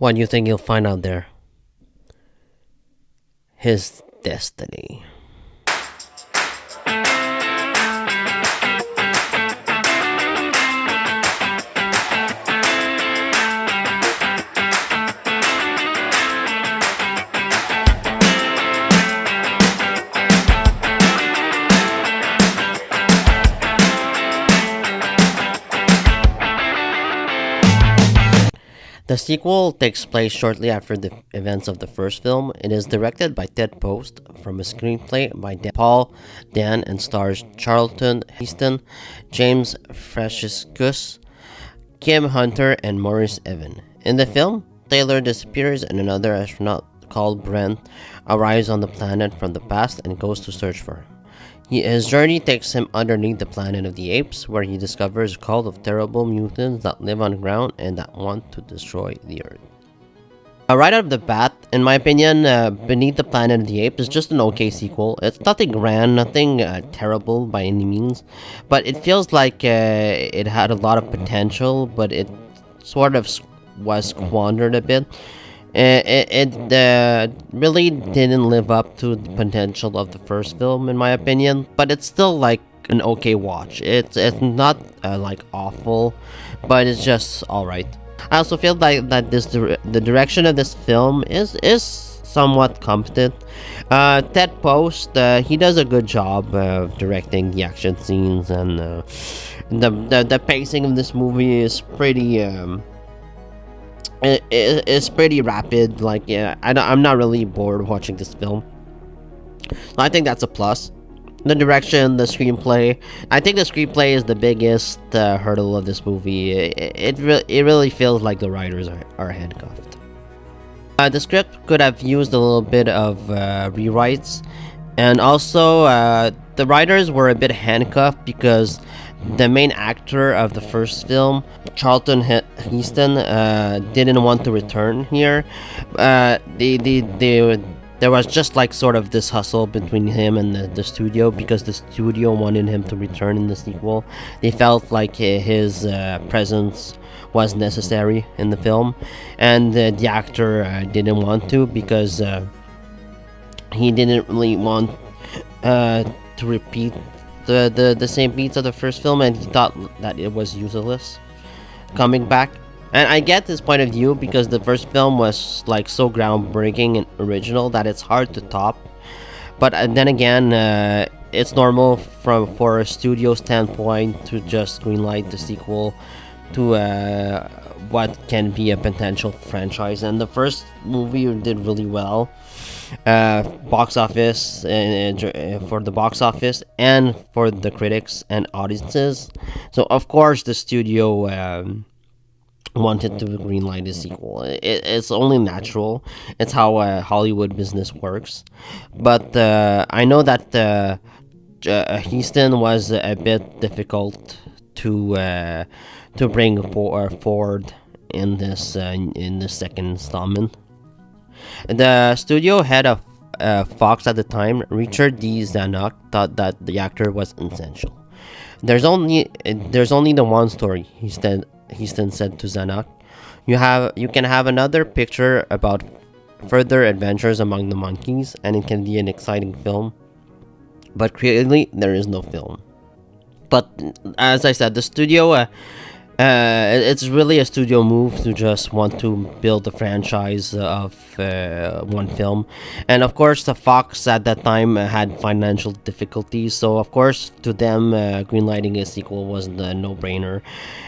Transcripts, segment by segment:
What do you think you'll find out there? His destiny. The sequel takes place shortly after the events of the first film. It is directed by Ted Post from a screenplay by Paul Dan and stars Charlton Heston, James Franciscus, Kim Hunter, and Maurice Evans. In the film, Taylor disappears and another astronaut called Brent arrives on the planet from the past and goes to search for him. His journey takes him underneath the planet of the apes, where he discovers a cult of terrible mutants that live on the ground and that want to destroy the Earth. Right out of the bat, in my opinion, Beneath the Planet of the Apes is just an okay sequel. It's nothing grand, nothing terrible by any means, but it feels like it had a lot of potential, but it sort of was squandered a bit. It really didn't live up to the potential of the first film, in my opinion, but it's still like an okay watch. It's not like awful, but it's just all right. I also feel like that the direction of this film is somewhat competent. Ted Post, he does a good job of directing the action scenes, and the pacing of this movie is pretty. It's pretty rapid. Like, yeah, I'm not really bored watching this film. I think that's a plus. The direction, the screenplay. I think the screenplay is the biggest hurdle of this movie. It really feels like the writers are handcuffed. The script could have used a little bit of rewrites, and also the writers were a bit handcuffed because the main actor of the first film, Charlton Heston, didn't want to return here. There was just like sort of this hustle between him and the studio, because the studio wanted him to return in the sequel. They felt like his presence was necessary in the film, and the actor didn't want to, because he didn't really want to repeat the same beats of the first film, and he thought that it was useless coming back. And I get this point of view, because the first film was like so groundbreaking and original that it's hard to top. But then again, it's normal for a studio standpoint to just greenlight the sequel to what can be a potential franchise. And the first movie did really well, box office for the box office and for the critics and audiences. So of course the studio wanted to greenlight a sequel. It's only natural. It's how Hollywood business works. But I know that Heston was a bit difficult to bring forward in this second installment. The studio head of Fox at the time, Richard D. Zanuck, thought that the actor was essential. There's only the one story, Heston said to Zanuck. You can have another picture about further adventures among the monkeys, and it can be an exciting film. But clearly, there is no film. But as I said, the studio, it's really a studio move to just want to build a franchise of one film. And of course, the Fox at that time had financial difficulties, so of course, to them, greenlighting a sequel was the no-brainer.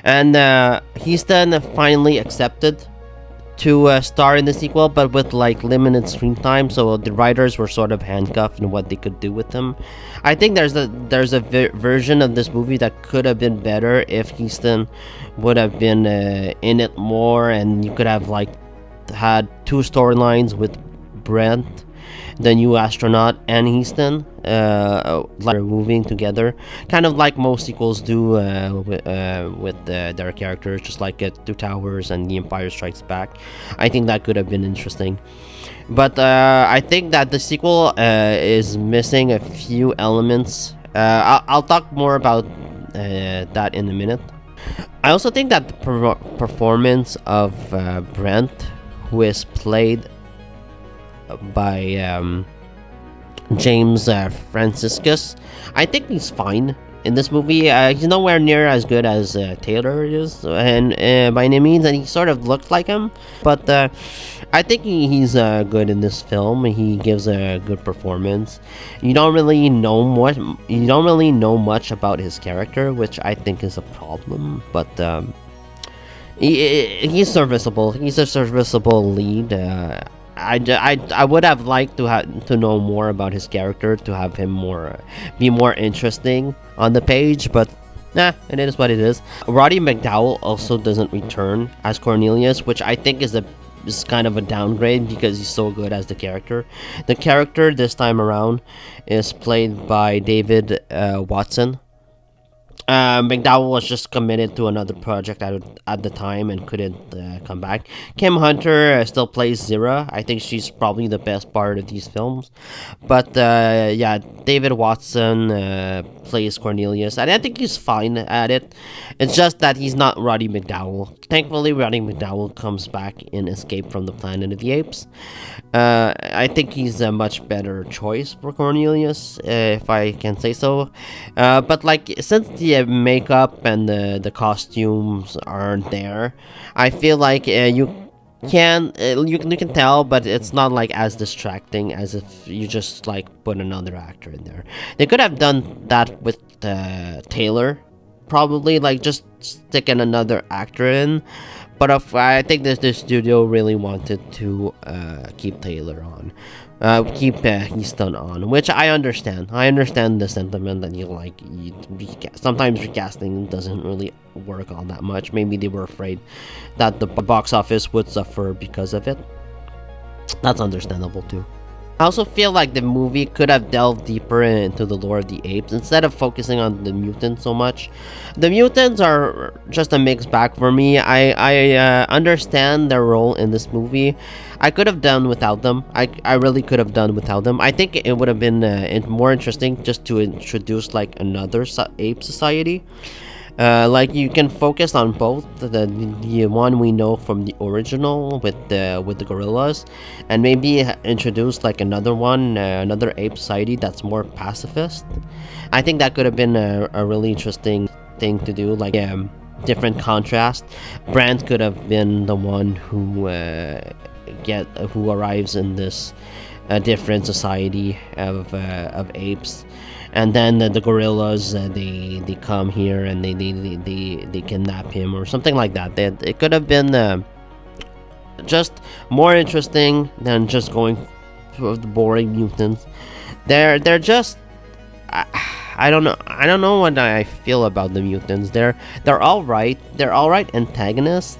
And Heston finally accepted to star in the sequel, but with like limited screen time, so the writers were sort of handcuffed in what they could do with him. I think there's a version of this movie that could have been better if Heston would have been in it more, and you could have like had two storylines with Brent, the new astronaut, and Heston like moving together, kind of like most sequels do with their characters, just like Two Towers and The Empire Strikes Back. I think that could have been interesting, but I think that the sequel is missing a few elements. I'll talk more about that in a minute. I also think that the performance of Brent, who is played by James Franciscus. I think he's fine in this movie. He's nowhere near as good as Taylor is, and by any means, and he sort of looked like him. But I think he's good in this film. He gives a good performance. You don't really know much. You don't really know much about his character, which I think is a problem. But he's serviceable. He's a serviceable lead. I would have liked to know more about his character, to have him be more interesting on the page, but nah, it is what it is. Roddy McDowall also doesn't return as Cornelius, which I think is kind of a downgrade because he's so good as the character. The character this time around is played by David Watson. McDowell was just committed to another project at the time and couldn't come back. Kim Hunter still plays Zira. I think she's probably the best part of these films. But yeah, David Watson plays Cornelius, and I think he's fine at it. It's just that he's not Roddy McDowall. Thankfully, Roddy McDowall comes back in Escape from the Planet of the Apes. I think he's a much better choice for Cornelius, if I can say so. But like, since the makeup and the costumes aren't there, I feel like you can tell, but it's not like as distracting as if you just like put another actor in there. They could have done that with Taylor, probably, like just sticking another actor in. But I think the studio really wanted to keep Taylor on, keep Heston on, which I understand. I understand the sentiment that sometimes recasting doesn't really work all that much. Maybe they were afraid that the box office would suffer because of it. That's understandable too. I also feel like the movie could have delved deeper into the lore of the apes instead of focusing on the mutants so much. The mutants are just a mixed bag for me. I understand their role in this movie. I could have done without them. I really could have done without them. I think it would have been more interesting just to introduce like another ape society. Like you can focus on both the one we know from the original with the gorillas, and maybe introduce like another one, another ape society that's more pacifist. I think that could have been a really interesting thing to do, like different contrast. Brand could have been the one who arrives in this different society of apes. And then the gorillas, they come here and they kidnap him or something like that. It could have been just more interesting than just going for the boring mutants. They're just I don't know what I feel about the mutants. They're all right. They're all right antagonists,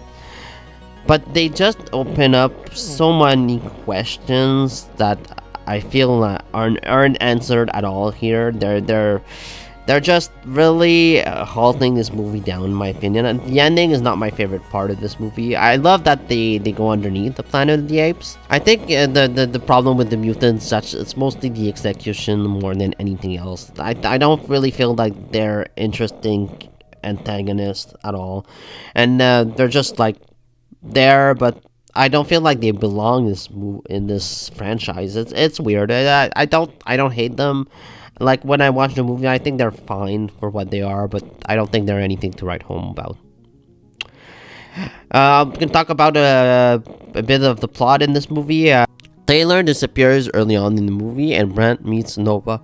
but they just open up so many questions that I feel aren't answered at all here. They're just really halting this movie down, in my opinion. And the ending is not my favorite part of this movie. I love that they go underneath the Planet of the Apes. I think the problem with the mutants, it's mostly the execution more than anything else. I don't really feel like they're interesting antagonists at all, and they're just like there, but I don't feel like they belong in this franchise. It's weird. I don't hate them. Like when I watch the movie, I think they're fine for what they are, but I don't think they're anything to write home about. We can talk about a bit of the plot in this movie. Taylor disappears early on in the movie, and Brent meets Nova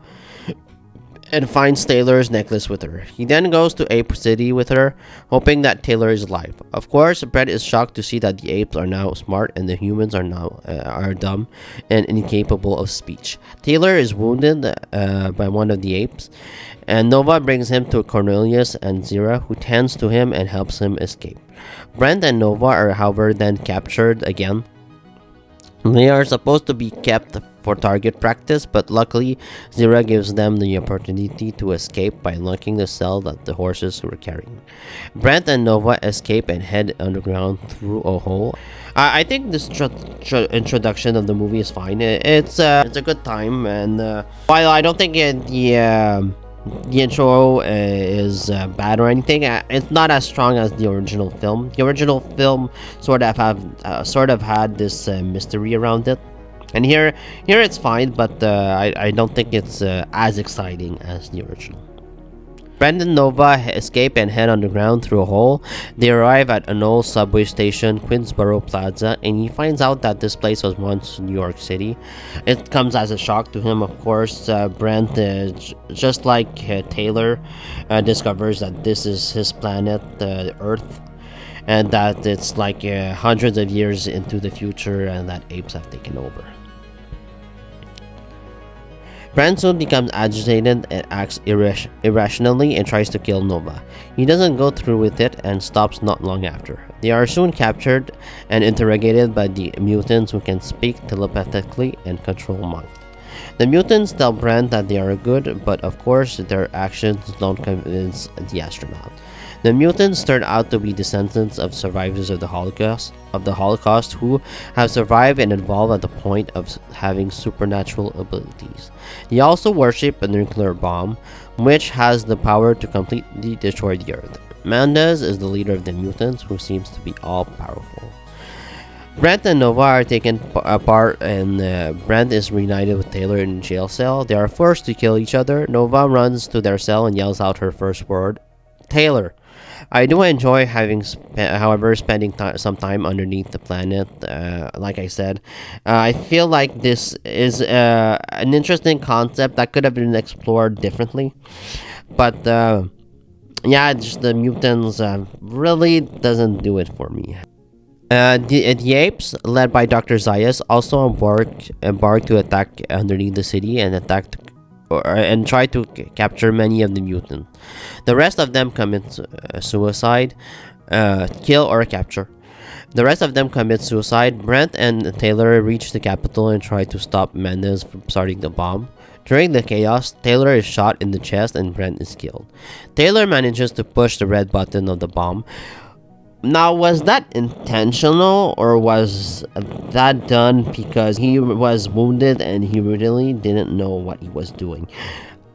and finds Taylor's necklace with her. He then goes to Ape City with her, hoping that Taylor is alive. Of course, Brett is shocked to see that the apes are now smart and the humans are now dumb and incapable of speech. Taylor is wounded by one of the apes, and Nova brings him to Cornelius and Zira, who tends to him and helps him escape. Brent and Nova are, however, then captured again. They are supposed to be kept for target practice, but luckily Zira gives them the opportunity to escape by unlocking the cell that the horses were carrying. Brent and Nova escape and head underground through a hole. I think this introduction of the movie is fine. It's a good time, and while I don't think the intro is bad or anything. It's not as strong as the original film. The original film sort of had this mystery around it, and here it's fine, but I don't think it's as exciting as the original. Brent and Nova escape and head underground through a hole. They arrive at an old subway station, Queensboro Plaza, and he finds out that this place was once New York City. It comes as a shock to him, of course. Brent, just like Taylor, discovers that this is his planet, Earth, and that it's like hundreds of years into the future and that apes have taken over. Brand soon becomes agitated and acts irrationally and tries to kill Nova. He doesn't go through with it and stops not long after. They are soon captured and interrogated by the mutants who can speak telepathically and control minds. The mutants tell Brand that they are good, but of course their actions don't convince the astronaut. The mutants turn out to be descendants of survivors of the Holocaust who have survived and evolved at the point of having supernatural abilities. They also worship a nuclear bomb, which has the power to completely destroy the Earth. Mendez is the leader of the mutants, who seems to be all-powerful. Brent and Nova are taken apart, and Brent is reunited with Taylor in a jail cell. They are forced to kill each other. Nova runs to their cell and yells out her first word, Taylor. I do enjoy however, spending some time underneath the planet. Like I said, I feel like this is an interesting concept that could have been explored differently. But yeah, just the mutants really doesn't do it for me. The apes, led by Dr. Zayas, also embark to attack underneath the city and try to capture many of the mutants. The rest of them commit suicide, kill or capture. The rest of them commit suicide. Brent and Taylor reach the capital and try to stop Mendez from starting the bomb. During the chaos, Taylor is shot in the chest and Brent is killed. Taylor manages to push the red button of the bomb. Now, was that intentional, or was that done because he was wounded and he really didn't know what he was doing?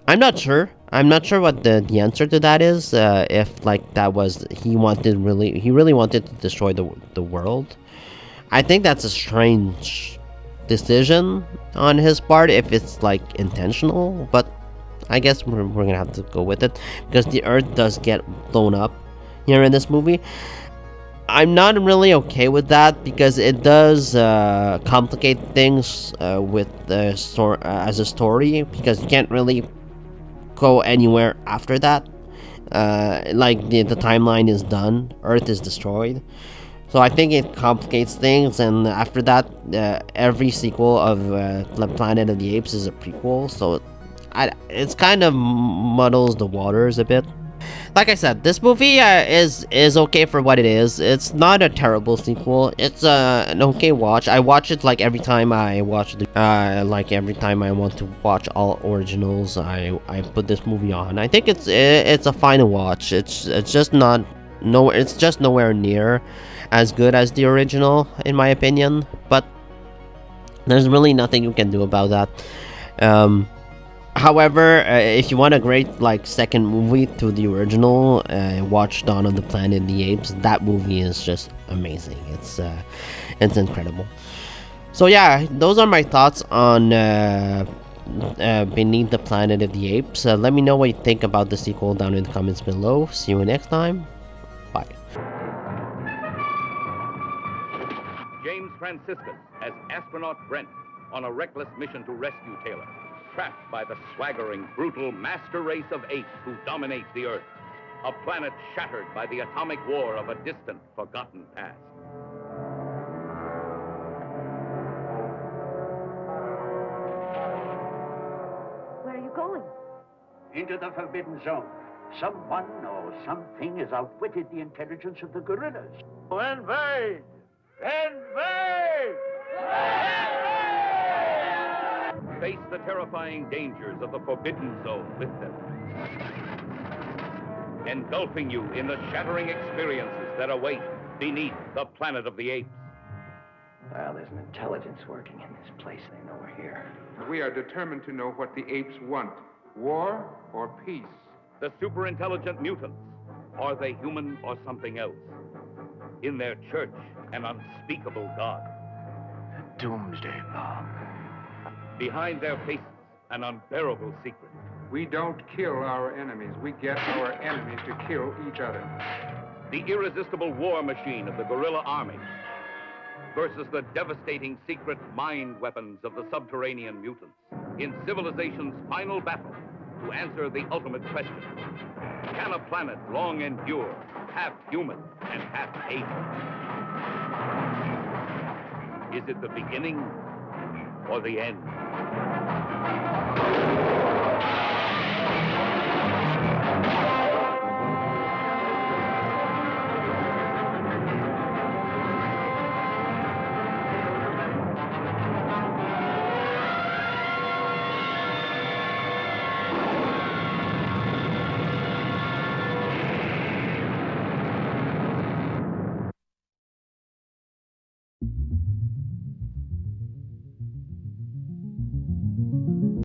I'm not sure. I'm not sure what the answer to that is. If like that was he really wanted to destroy the world. I think that's a strange decision on his part if it's like intentional, but I guess we're gonna have to go with it because the Earth does get blown up here in this movie. I'm not really okay with that because it does complicate things with the as a story, because you can't really go anywhere after that. Like the timeline is done, Earth is destroyed. So I think it complicates things, and after that, every sequel of Planet of the Apes is a prequel. So it's kind of muddles the waters a bit. Like I said, this movie is okay for what it is. It's not a terrible sequel. It's an okay watch. I watch it like every time I watch every time I want to watch all originals. I put this movie on. I think it's a fine watch. It's just nowhere near as good as the original in my opinion. But there's really nothing you can do about that. However, if you want a great second movie to the original, watch Dawn of the Planet of the Apes. That movie is just amazing. It's incredible. So yeah, those are my thoughts on Beneath the Planet of the Apes. Let me know what you think about the sequel down in the comments below. See you next time. Bye. James Franciscus as astronaut Brent on a reckless mission to rescue Taylor, trapped by the swaggering, brutal master race of apes who dominate the Earth, a planet shattered by the atomic war of a distant, forgotten past. Where are you going? Into the Forbidden Zone. Someone or something has outwitted the intelligence of the gorillas. Invade! Invade! Face the terrifying dangers of the Forbidden Zone with them, engulfing you in the shattering experiences that await beneath the Planet of the Apes. Well, there's an intelligence working in this place. They know we're here. We are determined to know what the apes want. War or peace? The superintelligent mutants. Are they human or something else? In their church, an unspeakable god. A doomsday bomb. Behind their faces, an unbearable secret. We don't kill our enemies. We get our enemies to kill each other. The irresistible war machine of the guerrilla army versus the devastating secret mind weapons of the subterranean mutants in civilization's final battle to answer the ultimate question. Can a planet long endure, half human and half ape? Is it the beginning or the end?